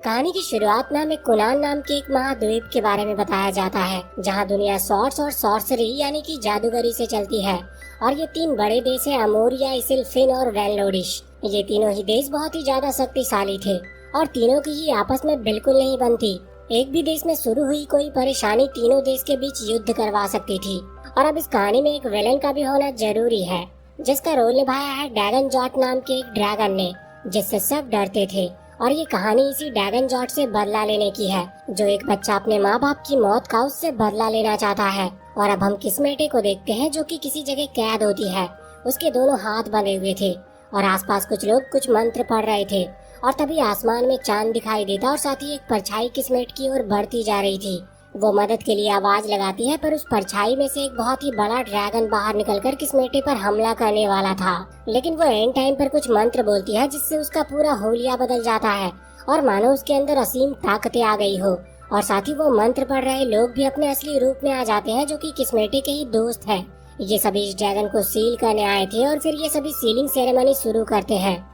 कहानी की शुरुआत में हमें कुनान नाम के एक महाद्वीप के बारे में बताया जाता है, जहां दुनिया सॉर्ट्स और सॉर्सरी यानी कि जादूगरी से चलती है। और ये तीन बड़े देश हैं, अमोरिया, इसिल, फिन और वेनलोडिश। ये तीनों ही देश बहुत ही ज्यादा शक्तिशाली थे और तीनों की ही आपस में बिल्कुल नहीं बनती। एक भी देश में शुरू हुई कोई परेशानी तीनों देश के बीच युद्ध करवा सकती थी। और अब इस कहानी में एक विलन का भी होना जरूरी है, जिसका रोल निभाया है ड्रैगन जॉट नाम के एक ड्रैगन ने, जिससे सब डरते थे। और ये कहानी इसी ड्रैगन जॉट से बदला लेने की है, जो एक बच्चा अपने माँ बाप की मौत का उससे बदला लेना चाहता है। और अब हम किस्मेटे को देखते हैं, जो कि किसी जगह कैद होती है। उसके दोनों हाथ बंधे हुए थे और आसपास कुछ लोग कुछ मंत्र पढ़ रहे थे। और तभी आसमान में चांद दिखाई देता और साथ ही एक परछाई किस्मेट की ओर बढ़ती जा रही थी। वो मदद के लिए आवाज लगाती है, पर उस परछाई में से एक बहुत ही बड़ा ड्रैगन बाहर निकलकर किस्मेटे पर हमला करने वाला था। लेकिन वो एंड टाइम पर कुछ मंत्र बोलती है, जिससे उसका पूरा होलिया बदल जाता है और मानो उसके अंदर असीम ताकतें आ गई हो। और साथ ही वो मंत्र पढ़ रहे लोग भी अपने असली रूप में आ जाते हैं, जो कि किस्मेटे के ही दोस्त हैं। ये सभी इस ड्रैगन को सील करने आए थे और फिर ये सभी सीलिंग सेरेमनी शुरू करते हैं।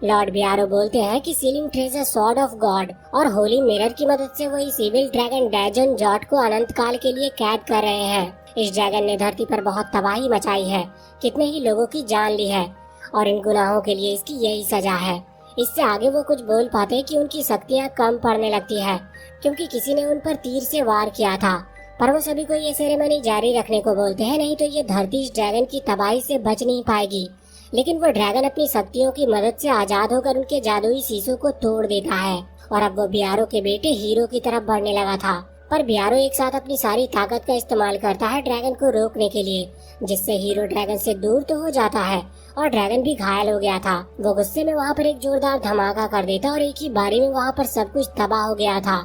लॉर्ड बियारो बोलते हैं कि ceiling trays a sword of God, और होली मिरर की मदद से वो इस इविल ड्रैगन ड्रैगन जॉट को अनंत काल के लिए कैद कर रहे हैं। इस ड्रैगन ने धरती पर बहुत तबाही मचाई है, कितने ही लोगों की जान ली है, और इन गुनाहों के लिए इसकी यही सजा है। इससे आगे वो कुछ बोल पाते कि उनकी शक्तियाँ कम पड़ने लगती है, क्योंकि किसी ने उन पर तीर से वार किया था। पर वो सभी को ये सेरेमनी जारी रखने को बोलते हैं, नहीं तो ये धरती इस ड्रैगन की तबाही से बच नहीं पाएगी। लेकिन वो ड्रैगन अपनी शक्तियों की मदद से आजाद होकर उनके जादुई शीशों को तोड़ देता है। और अब वो बियारो के बेटे हीरो की तरफ बढ़ने लगा था, पर बियारो एक साथ अपनी सारी ताकत का इस्तेमाल करता है ड्रैगन को रोकने के लिए, जिससे हीरो ड्रैगन से दूर तो हो जाता है और ड्रैगन भी घायल हो गया था। वो गुस्से में वहाँ पर एक जोरदार धमाका कर देता और एक ही बारी में वहाँ पर सब कुछ तबाह हो गया था।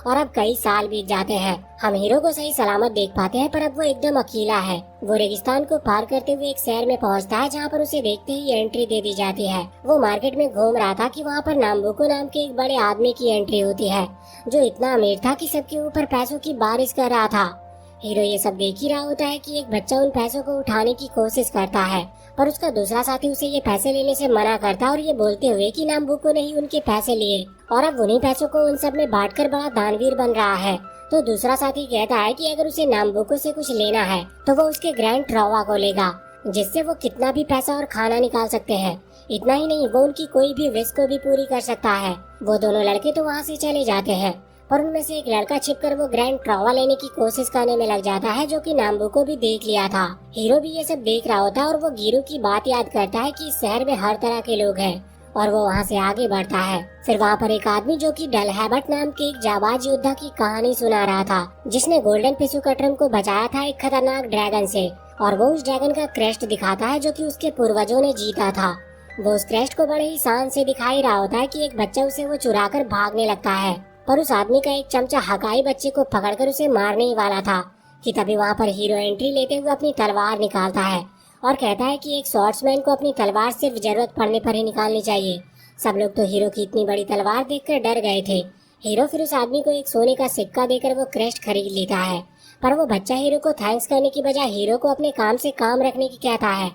और अब कई साल बीत जाते हैं, हम हीरो को सही सलामत देख पाते हैं, पर अब वो एकदम अकेला है। वो रेगिस्तान को पार करते हुए एक शहर में पहुंचता है, जहाँ पर उसे देखते ही एंट्री दे दी जाती है। वो मार्केट में घूम रहा था कि वहाँ पर नाम्बुको नाम के एक बड़े आदमी की एंट्री होती है, जो इतना अमीर था कि सबके ऊपर पैसों की बारिश कर रहा था। हीरो ये सब देख ही रहा होता है कि एक बच्चा उन पैसों को उठाने की कोशिश करता है, पर उसका दूसरा साथी उसे ये पैसे लेने से मना करता है, और ये बोलते हुए कि नाम्बुको ने ही उनके पैसे लिए और अब उन्हीं पैसों को उन सब में बांटकर बड़ा दानवीर बन रहा है। तो दूसरा साथी कहता है कि अगर उसे नाम्बुको से कुछ लेना है तो वो उसके ग्रैंड ट्रॉवा को लेगा, जिससे वो कितना भी पैसा और खाना निकाल सकते हैं। इतना ही नहीं, वो उनकी कोई भी विश को भी पूरी कर सकता है। वो दोनों लड़के तो वहाँ से चले जाते हैं, पर उनमें से एक लड़का छिपकर वो ग्रैंड ट्रॉवा लेने की कोशिश करने में लग जाता है, जो कि नाम्बुको भी देख लिया था। हीरो भी ये सब देख रहा होता है और वो गिरू की बात याद करता है कि इस शहर में हर तरह के लोग हैं, और वो वहाँ से आगे बढ़ता है। फिर वहाँ पर एक आदमी, जो कि डलहैबट नाम के एक जाबाज योद्धा की कहानी सुना रहा था, जिसने गोल्डन पिसुकट्रम को बचाया था एक खतरनाक ड्रैगन से। और वो उस ड्रैगन का क्रेस्ट दिखाता है, जो कि उसके पूर्वजों ने जीता था। वो उस क्रेस्ट को बड़े ही शान से दिखाई रहा होता है कि एक बच्चा उसे वो चुरा कर भागने लगता है, पर उस आदमी का एक चमचा हकाई बच्चे को पकड़कर उसे मारने ही वाला था कि तभी वहाँ पर हीरो एंट्री लेते हुए अपनी तलवार निकालता है और कहता है कि एक स्वॉर्ड्समैन को अपनी तलवार सिर्फ जरूरत पड़ने पर ही निकालनी चाहिए। सब लोग तो हीरो की इतनी बड़ी तलवार देखकर डर गए थे। हीरो फिर उस आदमी को एक सोने का सिक्का देकर वो क्रेस्ट खरीद लेता है, पर वो बच्चा हीरो को थैंक्स करने की बजाय हीरो को अपने काम से काम रखने की कहता है,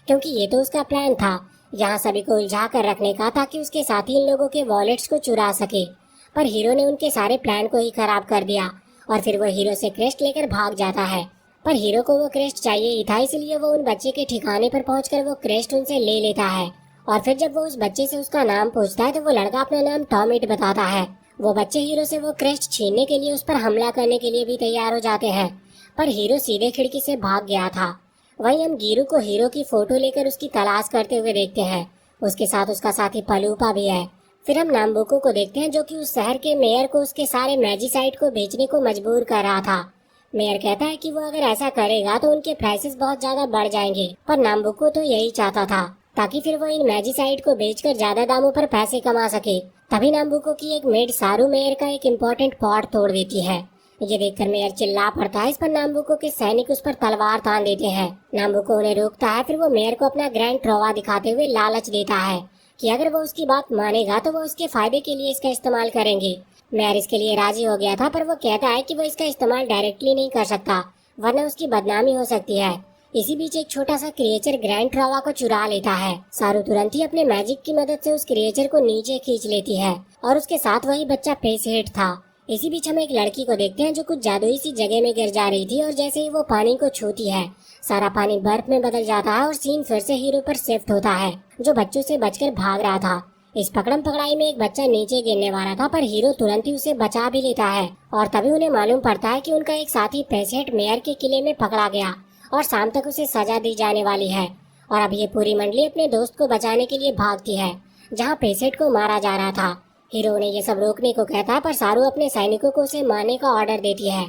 क्योंकि ये तो उसका प्लान था, यहाँ सभी को उलझा कर रखने का, ताकि उसके साथी इन लोगों के वॉलेट्स को चुरा सके। पर हीरो ने उनके सारे प्लान को ही खराब कर दिया और फिर वो हीरो से क्रेस्ट लेकर भाग जाता है। पर हीरो को वो क्रेस्ट चाहिए ही था, इसलिए वो उन बच्चे के ठिकाने पर पहुंचकर वो क्रेस्ट उनसे ले लेता है। और फिर जब वो उस बच्चे से उसका नाम पूछता है तो वो लड़का अपना नाम टॉमिट बताता है। वो बच्चे हीरो से वो क्रेस्ट छीनने के लिए उस पर हमला करने के लिए भी तैयार हो जाते हैं, पर हीरो सीधे खिड़की से भाग गया था। वहीं हम गिरू को हीरो की फोटो लेकर उसकी तलाश करते हुए देखते हैं। उसके साथ उसका साथी पलूपा भी है। फिर हम नाम्बुको को देखते हैं, जो कि उस शहर के मेयर को उसके सारे मैजिसाइड को बेचने को मजबूर कर रहा था। मेयर कहता है कि वो अगर ऐसा करेगा तो उनके प्राइसेस बहुत ज्यादा बढ़ जाएंगे, पर नाम्बुको तो यही चाहता था, ताकि फिर वो इन मैजिसाइड को बेचकर ज्यादा दामों पर पैसे कमा सके। तभी नाम्बुको की एक मेड सारू मेयर का एक इम्पोर्टेंट पॉट तोड़ देती है। ये देखकर मेयर चिल्ला पड़ता है। इस पर नाम्बुको के सैनिक उस पर तलवार तान देते हैं। नाम्बुको उन्हें रोकता है। फिर वो मेयर को अपना ग्रैंड ट्रॉवा दिखाते हुए लालच देता है कि अगर वो उसकी बात मानेगा तो वो उसके फायदे के लिए इसका इस्तेमाल करेंगे। मेयर इसके लिए राजी हो गया था, पर वो कहता है कि वो इसका इस्तेमाल डायरेक्टली नहीं कर सकता, वरना उसकी बदनामी हो सकती है। इसी बीच एक छोटा सा क्रिएचर ग्रैंड ट्रॉवा को चुरा लेता है। सारू तुरंत ही अपने मैजिक की मदद से उस क्रिएचर को नीचे खींच लेती है और उसके साथ वही बच्चा पेस हिट था। इसी बीच हम एक लड़की को देखते हैं जो कुछ जादुई सी जगह में गिर जा रही थी और जैसे ही वो पानी को छूती है सारा पानी बर्फ में बदल जाता है और सीन फिर से हीरो पर शिफ्ट होता है जो बच्चों से बचकर भाग रहा था। इस पकड़म पकड़ाई में एक बच्चा नीचे गिरने वाला था पर हीरो तुरंत ही उसे बचा भी लेता है और तभी उन्हें मालूम पड़ता है कि उनका एक साथी पेसेट मेयर के किले में पकड़ा गया और शाम तक उसे सजा दी जाने वाली है। और अब ये पूरी मंडली अपने दोस्त को बचाने के लिए भागती है जहाँ पेसेट को मारा जा रहा था। हीरो ने ये सब रोकने को कहता है पर सारू अपने सैनिकों को उसे मारने का ऑर्डर देती है,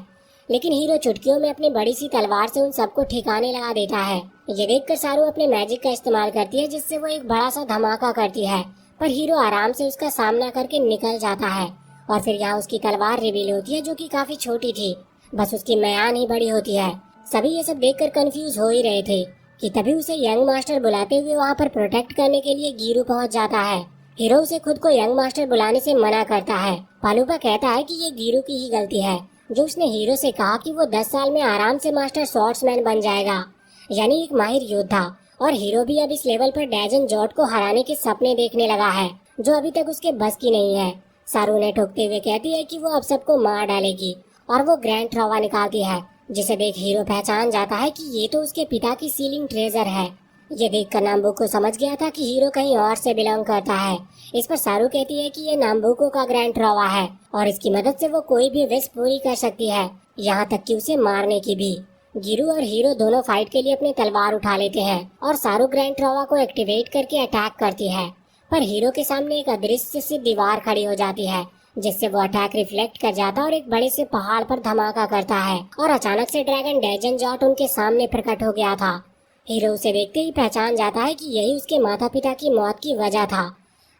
लेकिन हीरो चुटकियों में अपनी बड़ी सी तलवार से उन सबको ठिकाने लगा देता है। ये देखकर सारू अपने मैजिक का इस्तेमाल करती है जिससे वो एक बड़ा सा धमाका करती है पर हीरो आराम से उसका सामना करके निकल जाता है और फिर यहाँ उसकी तलवार रिवील होती है जो कि काफी छोटी थी, बस उसकी म्यान ही बड़ी होती है। सभी ये सब देखकर कंफ्यूज हो ही रहे थे कि तभी उसे यंग मास्टर बुलाते हुए वहाँ पर प्रोटेक्ट करने के लिए गिरू पहुँच जाता है। हीरो उसे खुद को यंग मास्टर बुलाने से मना करता है। पालूपा कहता है कि ये गिरू की ही गलती है जो उसने हीरो से कहा कि वो 10 साल में आराम से मास्टर स्वॉर्ड्समैन बन जाएगा, यानी एक माहिर योद्धा। और हीरो भी अब इस लेवल पर डैजन जॉट को हराने के सपने देखने लगा है जो अभी तक उसके बस की नहीं है। सारू ने ठोकते हुए कहती है कि वो अब सबको मार डालेगी और वो ग्रैंड ट्रॉवा निकालती है जिसे देख हीरो पहचान जाता है कि ये तो उसके पिता की सीलिंग ट्रेजर है। ये देखकर नाम्बुको समझ गया था कि हीरो कहीं और से बिलोंग करता है। इस पर सारू कहती है कि ये नाम्बुको का ग्रैंड ट्रॉवा है और इसकी मदद से वो कोई भी विश पूरी कर सकती है, यहाँ तक कि उसे मारने की भी। गिरू और हीरो दोनों फाइट के लिए अपनी तलवार उठा लेते हैं और सारू ग्रैंड ट्रॉवा को एक्टिवेट करके अटैक करती है पर हीरो के सामने एक अदृश्य सी दीवार खड़ी हो जाती है जिससे वो अटैक रिफ्लेक्ट कर जाता है और एक बड़े से पहाड़ पर धमाका करता है और अचानक से ड्रैगन डैजन जॉट उनके सामने प्रकट हो गया था। हीरो उसे देखते ही पहचान जाता है कि यही उसके माता पिता की मौत की वजह था।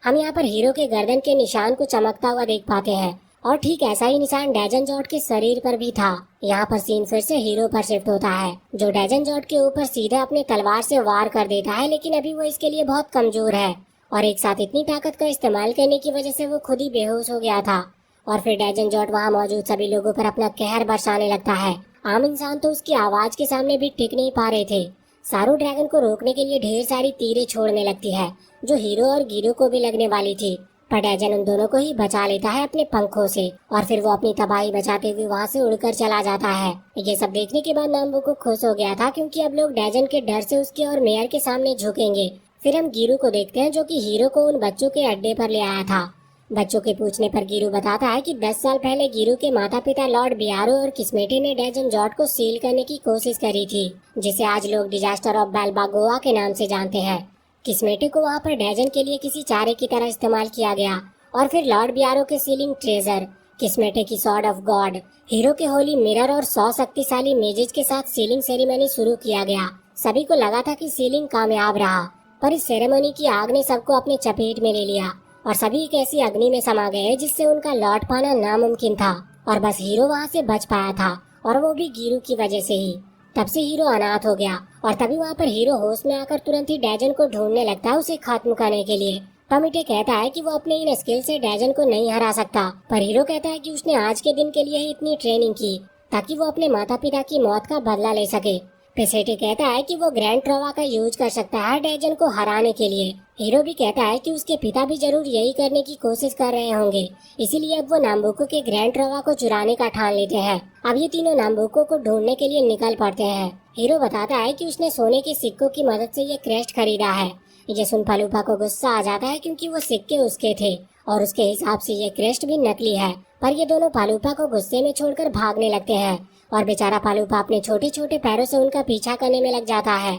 हम यहाँ पर हीरो के गर्दन के निशान को चमकता हुआ देख पाते हैं और ठीक ऐसा ही निशान डैजन जॉट के शरीर पर भी था। यहाँ पर सीन फिर से हीरो पर शिफ्ट होता है जो डैजन जॉट के ऊपर सीधा अपने तलवार से वार कर देता है, लेकिन अभी वो इसके लिए बहुत कमजोर है और एक साथ इतनी ताकत का इस्तेमाल करने की वजह से वो खुद ही बेहोश हो गया था। और फिर डैजन जॉट वहाँ मौजूद सभी लोगों पर अपना कहर बरसाने लगता है। आम इंसान तो उसकी आवाज के सामने भी टिक नहीं पा रहे थे। सारू ड्रैगन को रोकने के लिए ढेर सारी तीरें छोड़ने लगती है जो हीरो और गिरू को भी लगने वाली थी, पर डैजन उन दोनों को ही बचा लेता है अपने पंखों से और फिर वो अपनी तबाही बचाते हुए वहाँ से उड़कर चला जाता है। ये सब देखने के बाद नाम्बुको खुश हो गया था क्योंकि अब लोग डैजन के डर से उसके और मेयर के सामने झुकेंगे। फिर हम गिरू को देखते हैं जो कि हीरो को उन बच्चों के अड्डे पर ले आया था। बच्चों के पूछने पर गिरू बताता है कि 10 साल पहले गिरू के माता पिता लॉर्ड बियारो और किस्मेटे ने डैजन जॉट को सील करने की कोशिश करी थी, जिसे आज लोग डिजास्टर ऑफ बेल्बागोआ के नाम से जानते हैं। किस्मेटे को वहाँ पर डैजन के लिए किसी चारे की तरह इस्तेमाल किया गया और फिर लॉर्ड बियारो के सीलिंग ट्रेजर, किस्मेटे की सॉर्ड ऑफ गॉड, हीरो के होली मिरर और 100 शक्तिशाली मेजेस के साथ सीलिंग सेरेमनी शुरू किया गया। सभी को लगा था कि सीलिंग कामयाब रहा, पर इस सेरेमनी की आग ने सबको अपने चपेट में ले लिया और सभी एक ऐसी अग्नि में समा गए जिससे उनका लौट पाना नामुमकिन था और बस हीरो वहाँ से बच पाया था और वो भी गिरू की वजह से ही। तब से हीरो अनाथ हो गया और तभी वहाँ पर हीरो होश में आकर तुरंत ही डैजन को ढूंढने लगता है उसे खत्म करने के लिए। टॉमिटे कहता है कि वो अपने इन स्किल से डैजन को नहीं हरा सकता, पर हीरो कहता है कि उसने आज के दिन के लिए ही इतनी ट्रेनिंग की ताकि वो अपने माता पिता की मौत का बदला ले सके। पेसेटे कहता है कि वो ग्रैंड ट्रॉवा का यूज कर सकता है डैजन को हराने के लिए। हीरो भी कहता है कि उसके पिता भी जरूर यही करने की कोशिश कर रहे होंगे, इसीलिए अब वो नाम्बुको के ग्रैंड ट्रॉवा को चुराने का ठान लेते हैं। अब ये तीनों नाम्बुको को ढूंढने के लिए निकल पड़ते हैं। हीरो बताता है कि उसने सोने के सिक्कों की मदद से ये क्रेस्ट खरीदा है। ये सुन फालूपा को गुस्सा आ जाता है क्योंकि वो सिक्के उसके थे और उसके हिसाब से ये क्रेस्ट भी नकली है, पर ये दोनों फालूपा को गुस्से में छोड़कर भागने लगते हैं और बेचारा फालूपा अपने छोटे छोटे पैरों से उनका पीछा करने में लग जाता है।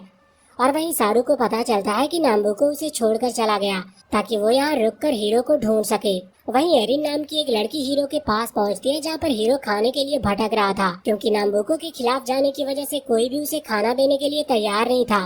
और वहीं सारू को पता चलता है कि नाम्बुको उसे छोड़कर चला गया ताकि वो यहाँ रुककर हीरो को ढूंढ सके। वहीं एरिन नाम की एक लड़की हीरो के पास पहुँचती है जहाँ पर हीरो खाने के लिए भटक रहा था क्योंकि नाम्बुको के खिलाफ जाने की वजह से कोई भी उसे खाना देने के लिए तैयार नहीं था।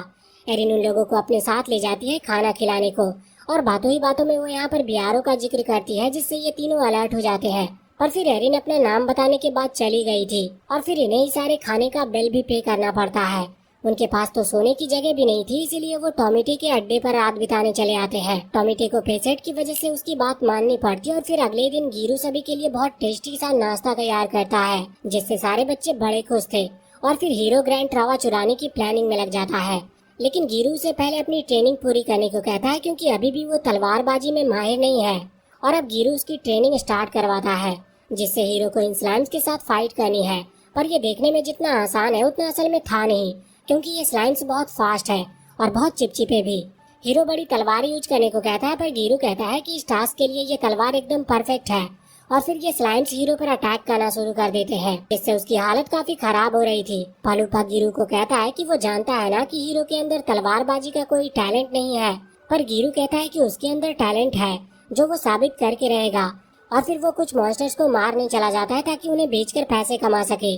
एरिन उन लोगों को अपने साथ ले जाती है खाना खिलाने को और बातों ही बातों में वो यहाँ पर बियारो का जिक्र करती है जिससे ये तीनों अलर्ट हो जाते हैं। पर फिर एरिन अपना नाम बताने के बाद चली गई थी और फिर इन्हें ही सारे खाने का बिल भी पे करना पड़ता है। उनके पास तो सोने की जगह भी नहीं थी, इसीलिए वो टॉमिटे के अड्डे पर रात बिताने चले आते हैं। टॉमिटे को पेसेट की वजह से उसकी बात माननी पड़ती है और फिर अगले दिन गिरू सभी के लिए बहुत टेस्टी सा नाश्ता तैयार करता है जिससे सारे बच्चे बड़े खुश थे और फिर हीरो ग्रैंड ट्रावा चुराने की प्लानिंग में लग जाता है। लेकिन गिरू उसे पहले अपनी ट्रेनिंग पूरी करने को कहता है क्योंकि अभी भी वो तलवारबाजी में माहिर नहीं है। और अब गिरू उसकी ट्रेनिंग स्टार्ट करवाता है जिससे हीरो को इन स्लाइम्स के साथ फाइट करनी है। पर ये देखने में जितना आसान है उतना असल में था नहीं, क्योंकि ये स्लाइम्स बहुत फास्ट है और बहुत चिपचिपे भी। हीरो बड़ी तलवार यूज करने को कहता है पर गिरू कहता है कि इस टास्क के लिए ये तलवार एकदम परफेक्ट है। और फिर ये स्लाइम्स हीरो पर अटैक करना शुरू कर देते हैं, जिससे उसकी हालत काफी खराब हो रही थी। पालूपा गिरू को कहता है कि वो जानता है ना कि हीरो के अंदर तलवारबाजी का कोई टैलेंट नहीं है, पर गिरू कहता है कि उसके अंदर टैलेंट है जो वो साबित करके रहेगा। और फिर वो कुछ मॉन्स्टर्स को मारने चला जाता है ताकि उन्हें बेचकर पैसे कमा सके।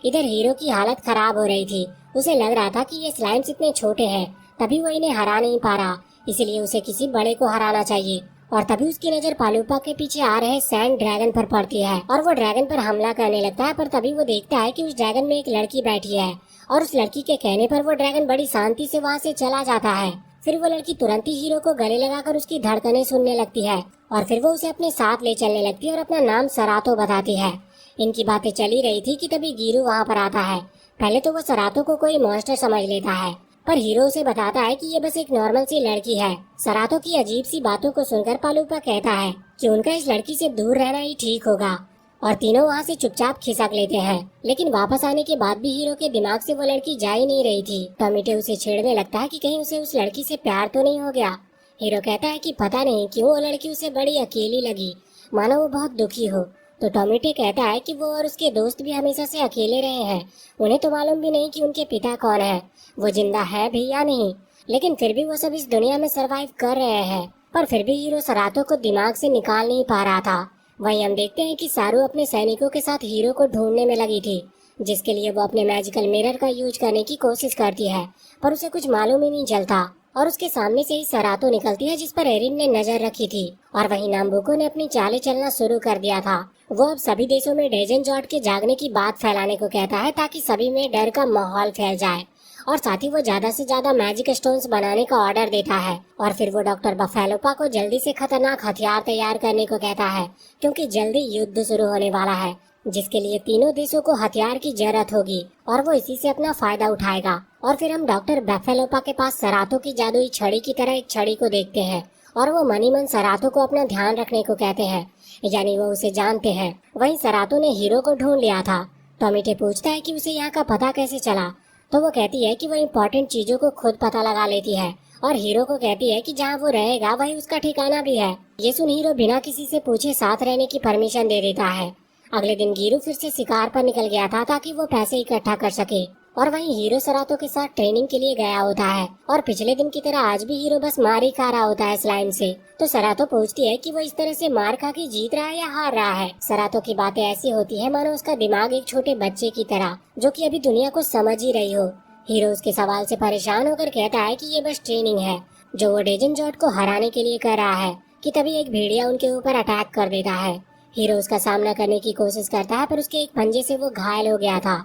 इधर हीरो की हालत खराब हो रही थी। उसे लग रहा था कि ये स्लाइम्स इतने छोटे हैं तभी वो इन्हें हरा नहीं पा रहा, इसलिए उसे किसी बड़े को हराना चाहिए। और तभी उसकी नजर पालूपा के पीछे आ रहे सैंड ड्रैगन पर पड़ती है और वो ड्रैगन पर हमला करने लगता है। पर तभी वो देखता है कि उस ड्रैगन में एक लड़की बैठी है और उस लड़की के कहने पर वो ड्रैगन बड़ी शांति से वहाँ से चला जाता है। फिर वो लड़की तुरंत ही हीरो को गले लगाकर उसकी धड़कनें सुनने लगती है और फिर वो उसे अपने साथ ले चलने लगती है और अपना नाम सरातो बताती है। इनकी बातें चली रही थी कि तभी गिरू वहाँ पर आता है। पहले तो वो सरातो को कोई मॉन्स्टर समझ लेता है, पर हीरो उसे बताता है कि ये बस एक नॉर्मल सी लड़की है। सरातो की अजीब सी बातों को सुनकर पालूपा कहता है कि उनका इस लड़की से दूर रहना ही ठीक होगा और तीनों वहाँ से चुपचाप खिसक लेते हैं। लेकिन वापस आने के बाद भी हीरो के दिमाग से वो लड़की जा ही नहीं रही थी। टॉमेटो उसे छेड़ने लगता है कि कहीं उसे उस लड़की से प्यार तो नहीं हो गया। हीरो कहता है कि पता नहीं क्यों वो लड़की उसे बड़ी अकेली लगी, मानो वो बहुत दुखी हो। तो टॉमेटो कहता है कि वो और उसके दोस्त भी हमेशा से अकेले रहे हैं, उन्हें तो मालूम भी नहीं कि उनके पिता कौन है, वो जिंदा है भी या नहीं, लेकिन फिर भी वो सब इस दुनिया में सरवाइव कर रहे हैं। पर फिर भी हीरो सरातो को दिमाग से निकाल नहीं पा रहा था। वहीं हम देखते हैं कि सारू अपने सैनिकों के साथ हीरो को ढूंढने में लगी थी, जिसके लिए वो अपने मैजिकल मिरर का यूज करने की कोशिश करती है, पर उसे कुछ मालूम ही नहीं चलता और उसके सामने से ही सरातो निकलती है जिस पर एरिन ने नजर रखी थी। और वहीं नाम्बुको ने अपनी चालें चलना शुरू कर दिया था। वो अब सभी देशों में डेजन जॉर्ड के जागने की बात फैलाने को कहता है ताकि सभी में डर का माहौल फैल जाए और साथ ही वो ज्यादा से ज्यादा मैजिक स्टोन्स बनाने का ऑर्डर देता है। और फिर वो डॉक्टर बफेलोपा को जल्दी से खतरनाक हथियार तैयार करने को कहता है क्योंकि जल्दी युद्ध शुरू होने वाला है, जिसके लिए तीनों देशों को हथियार की जरूरत होगी और वो इसी से अपना फायदा उठाएगा। और फिर हम डॉक्टर बफेलोपा के पास सरातो की जादुई छड़ी की तरह एक छड़ी को देखते हैं और वो मनी मन सरातो को अपना ध्यान रखने को कहते हैं, यानी वो उसे जानते हैं। वहीं सरातो ने हीरो को ढूंढ लिया था। टॉमेटो पूछता है कि उसे यहाँ का पता कैसे चला, तो वो कहती है कि वो इम्पोर्टेंट चीजों को खुद पता लगा लेती है और हीरो को कहती है कि जहाँ वो रहेगा वही उसका ठिकाना भी है। ये सुन हीरो बिना किसी से पूछे साथ रहने की परमिशन दे देता है। अगले दिन गिरू फिर से शिकार पर निकल गया था ताकि वो पैसे इकट्ठा कर सके और वहीं हीरो सरातो के साथ ट्रेनिंग के लिए गया होता है और पिछले दिन की तरह आज भी हीरो बस मार ही खा रहा होता है स्लाइम से। तो सरातो पूछती है कि वो इस तरह से मार खा के जीत रहा है या हार रहा है। सरातो की बातें ऐसी होती है मानो उसका दिमाग एक छोटे बच्चे की तरह जो कि अभी दुनिया को समझ ही रही हो। हीरो उसके सवाल से परेशान होकर कहता है कि ये बस ट्रेनिंग है जो वो डेजन जॉर्ड को हराने के लिए कर रहा है कि तभी एक भेड़िया उनके ऊपर अटैक कर देता है। हीरो उसका सामना करने की कोशिश करता है पर उसके एक पंजे से वो घायल हो गया था।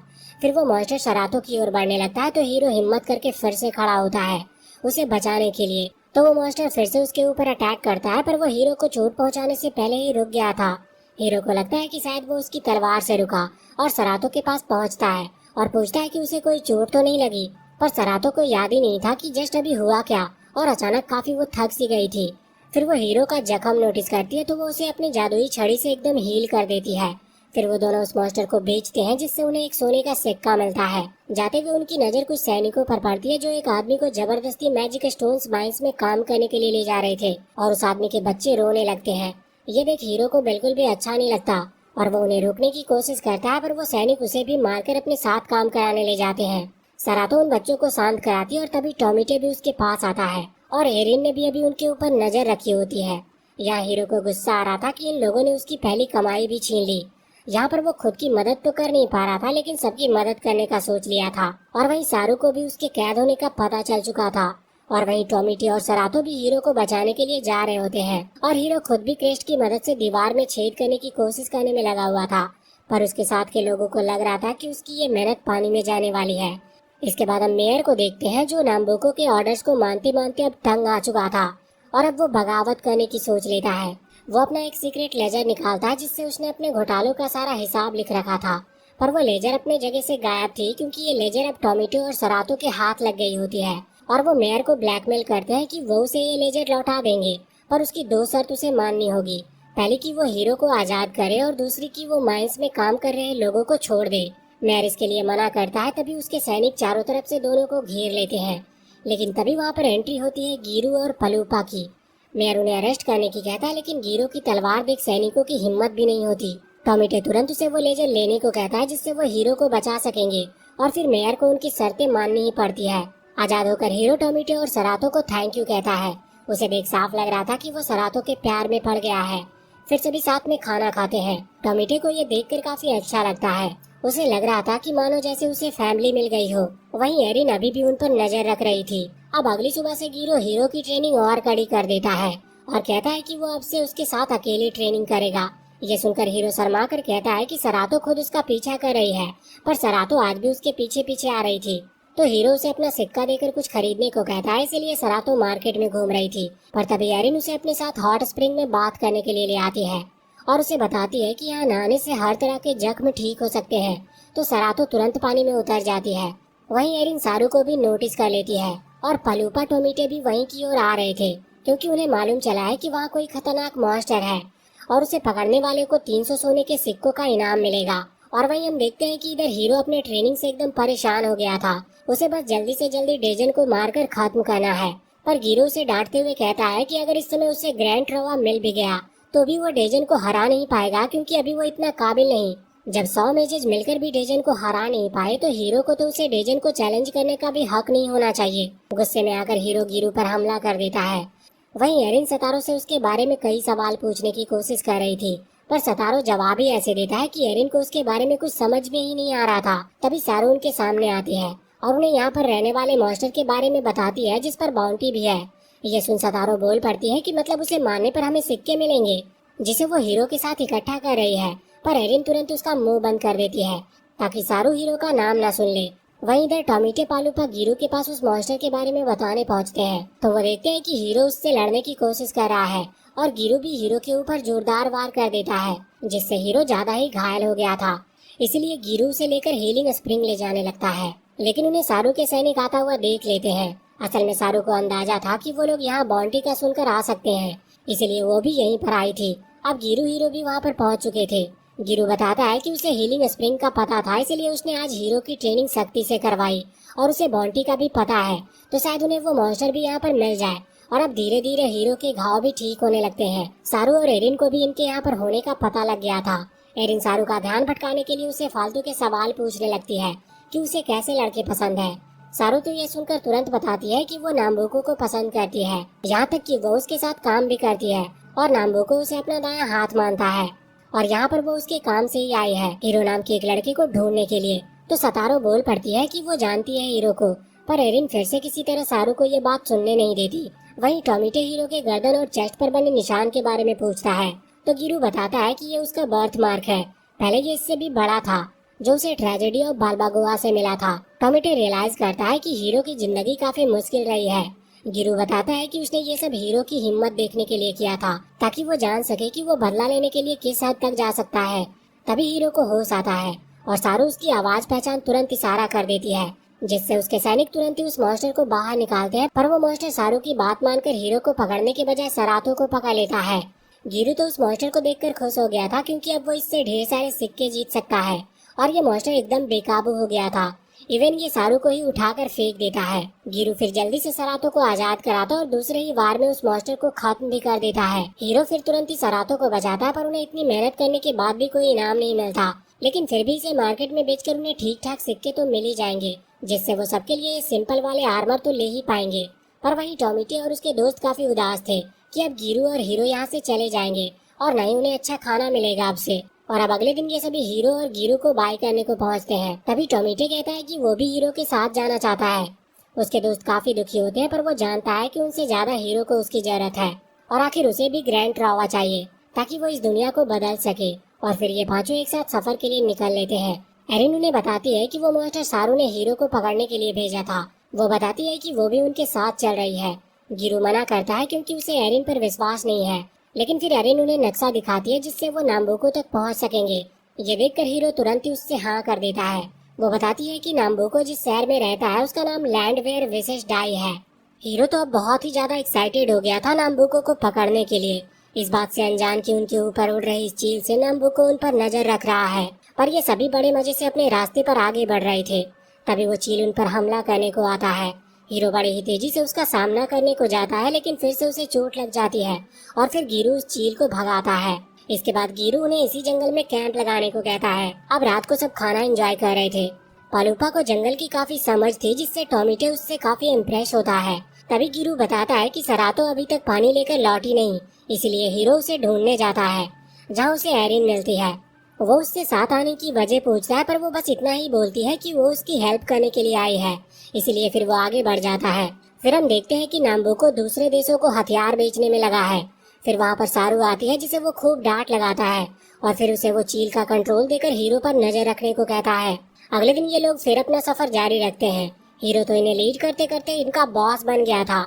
फिर वो मॉन्स्टर सरातो की ओर बढ़ने लगता है तो हीरो हिम्मत करके फिर से खड़ा होता है उसे बचाने के लिए। तो वो मॉन्स्टर फिर से उसके ऊपर अटैक करता है पर वो हीरो को चोट पहुंचाने से पहले ही रुक गया था। हीरो को लगता है कि शायद वो उसकी तलवार से रुका और सरातो के पास पहुंचता है और पूछता है कि उसे कोई चोट तो नहीं लगी, पर सरातो को याद ही नहीं था कि जस्ट अभी हुआ क्या और अचानक काफी वो थक सी गई थी। फिर वो हीरो का जख्म नोटिस करती है तो वो उसे अपनी जादुई छड़ी से एकदम हील कर देती है। फिर वो दोनों उस मॉन्स्टर को बेचते हैं जिससे उन्हें एक सोने का सिक्का मिलता है। जाते हुए उनकी नजर कुछ सैनिकों पर पड़ती है जो एक आदमी को जबरदस्ती मैजिक स्टोन्स माइंस में काम करने के लिए ले जा रहे थे और उस आदमी के बच्चे रोने लगते हैं। ये देख हीरो को बिल्कुल भी अच्छा नहीं लगता और वो उन्हें रोकने की कोशिश करता है पर वो सैनिक उसे भी मारकर अपने साथ काम कराने ले जाते हैं। सरातो उन बच्चों को शांत कराती है और तभी टॉमेटो भी उसके पास आता है और एरिन ने भी अभी उनके ऊपर नजर रखी होती है। यहाँ हीरो को गुस्सा आ रहा था कि इन लोगों ने उसकी पहली कमाई भी छीन ली। यहाँ पर वो खुद की मदद तो कर नहीं पा रहा था लेकिन सबकी मदद करने का सोच लिया था। और वहीं सारू को भी उसके कैद होने का पता चल चुका था और वहीं टॉमेटो और सरातो भी हीरो को बचाने के लिए जा रहे होते हैं और हीरो खुद भी क्रेस्ट की मदद से दीवार में छेद करने की कोशिश करने में लगा हुआ था, पर उसके साथ के लोगों को लग रहा था कि उसकी ये मेहनत पानी में जाने वाली है। इसके बाद हम मेयर को देखते हैं जो नाम्बुको के ऑर्डर्स को मानते मानते अब तंग आ चुका था और अब वो बगावत करने की सोच लेता है। वो अपना एक सीक्रेट लेजर निकालता है जिससे उसने अपने घोटालों का सारा हिसाब लिख रखा था, पर वो लेजर अपने जगह से गायब थी क्योंकि ये लेजर अब टोमेटो और सरातो के हाथ लग गई होती है और वो मेयर को ब्लैकमेल करते हैं कि वो उसे ये लेजर लौटा देंगे, पर उसकी दो शर्त उसे माननी होगी। पहली कि वो हीरो को आजाद करे और दूसरी कि वो माइंस में काम कर रहे लोगों को छोड़ दे। मेयर इसके लिए मना करता है, तभी उसके सैनिक चारों तरफ से दोनों को घेर लेते हैं। लेकिन तभी वहाँ पर एंट्री होती है गिरू और पलूपा की। मेयर उन्हें अरेस्ट करने की कहता है, लेकिन गिरू की तलवार देख सैनिकों की हिम्मत भी नहीं होती। टोमेटो तुरंत उसे वो लेजर लेने को कहता है जिससे वो हीरो को बचा सकेंगे और फिर मेयर को उनकी शर्तें माननी ही पड़ती है। आजाद होकर हीरो टोमेटो और सरातो को थैंक यू कहता है। उसे देख साफ लग रहा था कि वो सरातो के प्यार में पड़ गया है। फिर सभी साथ में खाना खाते हैं। टोमेटो को ये देखकर काफी अच्छा लगता है। उसे लग रहा था कि मानो जैसे उसे फैमिली मिल गई हो। वहीं एरिन अभी भी उन पर नजर रख रही थी। अब अगली सुबह से गिरो हीरो की ट्रेनिंग और कड़ी कर देता है और कहता है कि वो अब से उसके साथ अकेले ट्रेनिंग करेगा। ये सुनकर हीरो शर्मा कर कहता है कि सरातो खुद उसका पीछा कर रही है, पर सरातो आज भी उसके पीछे पीछे आ रही थी। तो हीरो उसे अपना सिक्का देकर कुछ खरीदने को कहता है, इसीलिए सरातो मार्केट में घूम रही थी। पर तभी एरिन उसे अपने साथ हॉट स्प्रिंग में बात करने के लिए ले आती है और उसे बताती है कि यहाँ नहाने से हर तरह के जख्म ठीक हो सकते हैं। तो सरातो तुरंत पानी में उतर जाती है। वहीं एरिन सारू को भी नोटिस कर लेती है और पलूपा टोमेटे भी वहीं की ओर आ रहे थे क्योंकि उन्हें मालूम चला है कि वहाँ कोई खतरनाक मॉन्स्टर है और उसे पकड़ने वाले को 300 सोने के सिक्कों का इनाम मिलेगा। और वहीं हम देखते हैं कि इधर हीरो अपने ट्रेनिंग से एकदम परेशान हो गया था। उसे बस जल्दी से जल्दी डेजन को मारकर खत्म करना है। पर गिरो उसे डांटते हुए कहता है कि अगर इस समय उसे ग्रैंड ट्रोवा मिल भी गया तो भी वो डेजन को हरा नहीं पाएगा क्योंकि अभी वो इतना काबिल नहीं। जब 100 मेजेज मिलकर भी डेजन को हरा नहीं पाए तो हीरो को तो उसे डेजन को चैलेंज करने का भी हक नहीं होना चाहिए। गुस्से में आकर हीरो गिरू पर हमला कर देता है। वहीं एरिन सतारो से उसके बारे में कई सवाल पूछने की कोशिश कर रही थी, पर सतारो जवाब ही ऐसे देता है कि एरिन को उसके बारे में कुछ समझ में ही नहीं आ रहा था। तभी सारू उनके सामने आती है और उन्हें यहाँ पर रहने वाले मॉन्स्टर के बारे में बताती है जिस पर बाउंटी भी है। ये सुन सतारो बोल पड़ती है कि मतलब उसे मारने पर हमें सिक्के मिलेंगे, जिसे वो हीरो के साथ इकट्ठा कर रही है। पर एरिन तुरंत उसका मुंह बंद कर देती है ताकि सारू हीरो का नाम न सुन ले। वहीं इधर टोमेटो पालूपा गिरू के पास उस मॉन्स्टर के बारे में बताने पहुंचते हैं तो वो देखते हैं कि हीरो उससे लड़ने की कोशिश कर रहा है और गिरू भी हीरो के ऊपर जोरदार वार कर देता है जिससे हीरो ज्यादा ही घायल हो गया था। इसलिए गिरू उसे लेकर हीलिंग स्प्रिंग ले जाने लगता है, लेकिन उन्हें सारू के सैनिक आता हुआ देख लेते हैं। असल में सारू को अंदाजा था कि वो लोग यहाँ बाउंटी का सुनकर आ सकते हैं, इसलिए वो भी यहीं पर आई थी। अब गिरू हीरो भी वहाँ पर पहुँच चुके थे। गिरू बताता है कि उसे हीलिंग स्प्रिंग का पता था, इसलिए उसने आज हीरो की ट्रेनिंग सख्ती से करवाई और उसे बाउंटी का भी पता है, तो शायद उन्हें वो मॉन्स्टर भी यहाँ पर मिल जाए। और अब धीरे धीरे हीरो के घाव भी ठीक होने लगते हैं। सारू और एरिन को भी इनके यहाँ पर होने का पता लग गया था। एरिन सारू का ध्यान भटकाने के लिए उसे फालतू के सवाल पूछने लगती है कि उसे कैसे लड़के पसंद है। सारू तो ये सुनकर तुरंत बताती है कि वो नाम्बुको को पसंद करती है, यहाँ तक कि वो उसके साथ काम भी करती है और नाम्बुको उसे अपना दायां हाथ मानता है और यहाँ पर वो उसके काम से ही आई है हीरो नाम के एक लड़के को ढूंढने के लिए। तो सतारो बोल पड़ती है कि वो जानती है हीरो को, पर एरिन फिर से किसी तरह सारू को ये बात सुनने नहीं देती। वहीं टोमेटो हीरो के गर्दन और चेस्ट पर बने निशान के बारे में पूछता है तो गिरू बताता है कि ये उसका बर्थ मार्क है। पहले ये इससे भी बड़ा था जो उसे ट्रेजेडी ऑफ बालबागोआ से मिला था। टोमेटो रियलाइज करता है कि हीरो की जिंदगी काफी मुश्किल रही है। गिरू बताता है कि उसने ये सब हीरो की हिम्मत देखने के लिए किया था ताकि वो जान सके कि वो बदला लेने के लिए किस हद तक जा सकता है। तभी हीरो को होश आता है और सारू उसकी आवाज पहचान तुरंत इशारा कर देती है, जिससे उसके सैनिक तुरंत ही उस मॉन्स्टर को बाहर निकालते हैं। पर वो मॉन्स्टर सारू की बात मानकर हीरो को पकड़ने के बजाय सरातो को पकड़ लेता है। गिरू तो उस मॉन्स्टर को देखकर खुश हो गया था क्योंकि अब वो इससे ढेर सारे सिक्के जीत सकता है और ये मॉन्स्टर एकदम बेकाबू हो गया था। इवन ये सारू को ही उठाकर फेंक देता है। गिरू फिर जल्दी से सरातो को आजाद कराता और दूसरे ही वार में उस मॉन्स्टर को खत्म भी कर देता है। हीरो फिर तुरंत ही सरातो को बचाता है, पर उन्हें इतनी मेहनत करने के बाद भी कोई इनाम नहीं मिलता। लेकिन फिर भी इसे मार्केट में बेचकर उन्हें ठीक ठाक सिक्के तो मिल ही जाएंगे, जिससे वो सबके लिए ये सिंपल वाले आर्मर तो ले ही पाएंगे। पर वहीं टोमेटो और उसके दोस्त काफी उदास थे कि अब गिरू और हीरो यहाँ से चले जाएंगे और न ही उन्हें अच्छा खाना मिलेगा अब से। और अब अगले दिन ये सभी हीरो और गिरू को बाय करने को पहुंचते हैं। तभी टोमेटो कहता है कि वो भी हीरो के साथ जाना चाहता है। उसके दोस्त काफी दुखी होते हैं, पर वो जानता है कि उनसे ज्यादा हीरो को उसकी जरूरत है और आखिर उसे भी ग्रैंड ट्रॉवा चाहिए ताकि वो इस दुनिया को बदल सके। और फिर ये पांचों एक साथ सफर के लिए निकल लेते हैं। एरिन उन्हें बताती है कि वो मॉन्स्टर सारू ने हीरो को पकड़ने के लिए भेजा था। वो बताती है कि वो भी उनके साथ चल रही है। गिरू मना करता है क्योंकि उसे एरिन पर विश्वास नहीं है, लेकिन फिर एरिन उन्हें नक्शा दिखाती है जिससे वो नाम्बुको तक पहुंच सकेंगे। ये देखकर हीरो तुरंत ही उससे हाँ कर देता है। वो बताती है कि नाम्बुको जिस शहर में रहता है उसका नाम लैंडवेयर विशेष डाई है। हीरो तो अब बहुत ही ज्यादा एक्साइटेड हो गया था नाम्बुको को पकड़ने के लिए। इस बात से अनजान कि उनके ऊपर उड़ रही इस चील से नाम्बुको उन पर नजर रख रहा है, पर ये सभी बड़े मजे से अपने रास्ते पर आगे बढ़ रहे थे। तभी वो चील उन पर हमला करने को आता है। हीरो बड़े ही तेजी से उसका सामना करने को जाता है, लेकिन फिर से उसे चोट लग जाती है और फिर गिरू उस चील को भगाता है। इसके बाद गिरू उन्हें इसी जंगल में कैंप लगाने को कहता है। अब रात को सब खाना एंजॉय कर रहे थे। पालूपा को जंगल की काफी समझ थी, जिससे टोमेटो उससे काफी इम्प्रेस होता है। तभी गिरू बताता है कि सरातो अभी तक पानी लेकर लौटी नहीं, इसलिए हीरो उसे ढूंढने जाता है, जहाँ उसे एरिन मिलती है। वो उससे साथ आने की वजह पूछता है, पर वो बस इतना ही बोलती है कि वो उसकी हेल्प करने के लिए आई है, इसलिए फिर वो आगे बढ़ जाता है। फिर हम देखते हैं कि नाम्बुको दूसरे देशों को हथियार बेचने में लगा है। फिर वहाँ पर सारू आती है, जिसे वो खूब डांट लगाता है और फिर उसे वो चील का कंट्रोल देकर हीरो पर नजर रखने को कहता है। अगले दिन ये लोग फिर अपना सफर जारी रखते हैं। हीरो तो इन्हें लीड करते करते इनका बॉस बन गया था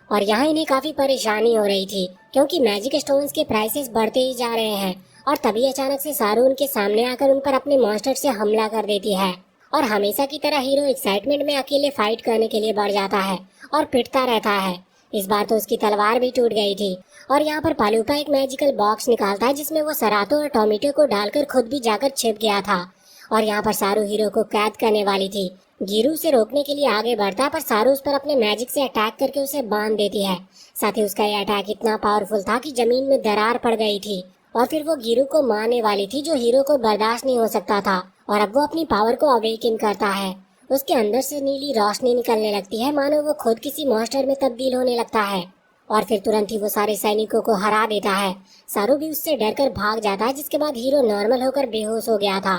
और यहाँ इन्हें काफी परेशानी हो रही थी, क्योंकि मैजिक स्टोन्स के प्राइसेस बढ़ते ही जा रहे हैं। और तभी अचानक से सारू उनके सामने आकर उन पर अपने मॉन्स्टर से हमला कर देती है और हमेशा की तरह हीरो एक्साइटमेंट में अकेले फाइट करने के लिए बढ़ जाता है और पिटता रहता है। इस बार तो उसकी तलवार भी टूट गई थी। और यहाँ पर पालूपा एक मैजिकल बॉक्स निकालता है, जिसमें वो सरातो और टोमेटो को डालकर खुद भी जाकर छिप गया था। और यहाँ पर सारू हीरो को कैद करने वाली थी। गिरू उसे रोकने के लिए आगे बढ़ता, पर सारू उस पर अपने मैजिक से अटैक करके उसे बांध देती है। साथ ही उसका यह अटैक इतना पावरफुल था कि जमीन में दरार पड़ गई थी और फिर वो गिरू को मारने वाली थी, जो हीरो को बर्दाश्त नहीं हो सकता था। और अब वो अपनी पावर को अवेकन करता है। उसके अंदर से नीली रोशनी निकलने लगती है, मानो वो खुद किसी मॉन्स्टर में तब्दील होने लगता है और फिर तुरंत ही वो सारे सैनिकों को हरा देता है। सारू भी उससे डरकर भाग जाता है, जिसके बाद हीरो नॉर्मल होकर बेहोश हो गया था